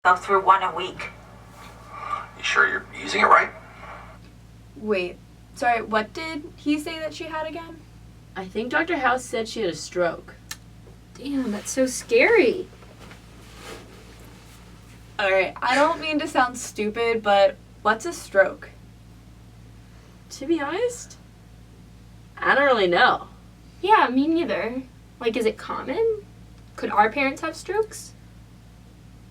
Go through one a week. You sure you're using it right? Wait, sorry, what did he say that she had again? I think Dr. House said she had a stroke. Damn, that's so scary. Alright, I don't mean to sound stupid, but what's a stroke? To be honest, I don't really know. Yeah, me neither. Like, is it common? Could our parents have strokes?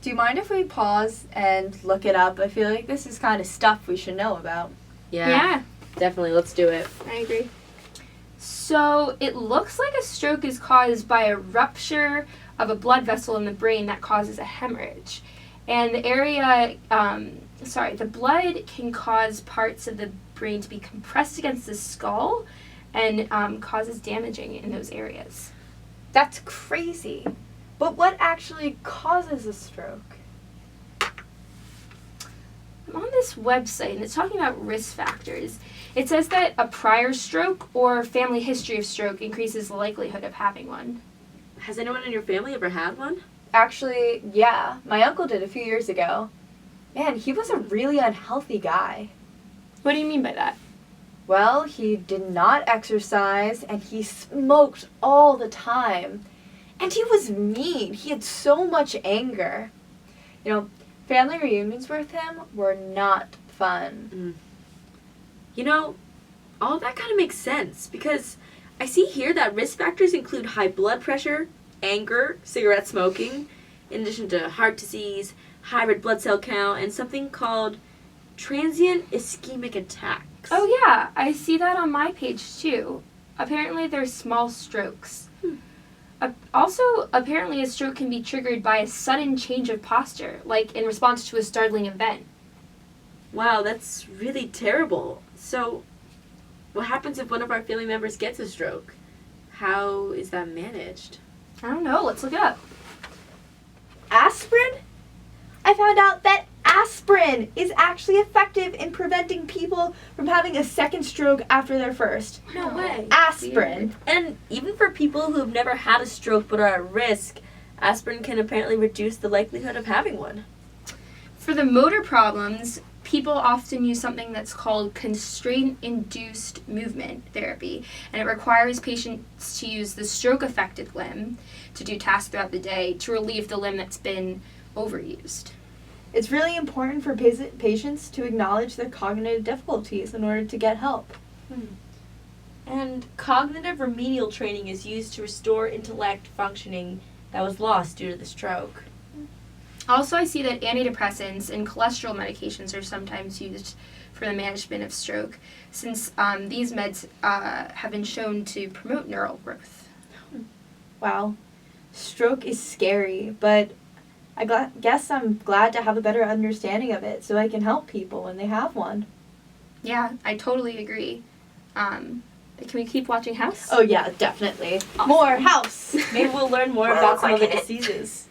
Do you mind if we pause and look it up? I feel like this is kind of stuff we should know about. Yeah, Definitely, let's do it. I agree. So, it looks like a stroke is caused by a rupture of a blood vessel in the brain that causes a hemorrhage. And the blood can cause parts of the brain to be compressed against the skull and causes damaging in those areas. That's crazy. But what actually causes a stroke? I'm on this website and it's talking about risk factors. It says that a prior stroke or family history of stroke increases the likelihood of having one. Has anyone in your family ever had one? Actually, yeah. My uncle did a few years ago. Man, he was a really unhealthy guy. What do you mean by that? Well, he did not exercise and he smoked all the time. And he was mean. He had so much anger. You know, family reunions with him were not fun. You know, all of that kind of makes sense because I see here that risk factors include high blood pressure, anger, cigarette smoking, in addition to heart disease, high red blood cell count, and something called transient ischemic attacks. Oh yeah, I see that on my page too. Apparently they're small strokes. Also, apparently a stroke can be triggered by a sudden change of posture, like in response to a startling event. Wow, that's really terrible. So, what happens if one of our family members gets a stroke? How is that managed? I don't know, let's look it up. Aspirin? I found out that aspirin is actually effective in preventing people from having a second stroke after their first. No way. Aspirin. And even for people who have never had a stroke but are at risk, aspirin can apparently reduce the likelihood of having one. For the motor problems, people often use something that's called constraint-induced movement therapy, and it requires patients to use the stroke-affected limb to do tasks throughout the day to relieve the limb that's been overused. It's really important for patients to acknowledge their cognitive difficulties in order to get help. And cognitive remedial training is used to restore intellect functioning that was lost due to the stroke. Also, I see that antidepressants and cholesterol medications are sometimes used for the management of stroke, since these meds have been shown to promote neural growth. Wow. Stroke is scary, but I guess I'm glad to have a better understanding of it so I can help people when they have one. Yeah, I totally agree. Can we keep watching House? Oh yeah, definitely. Awesome. More House! Maybe we'll learn more Well, about some of the like it. diseases.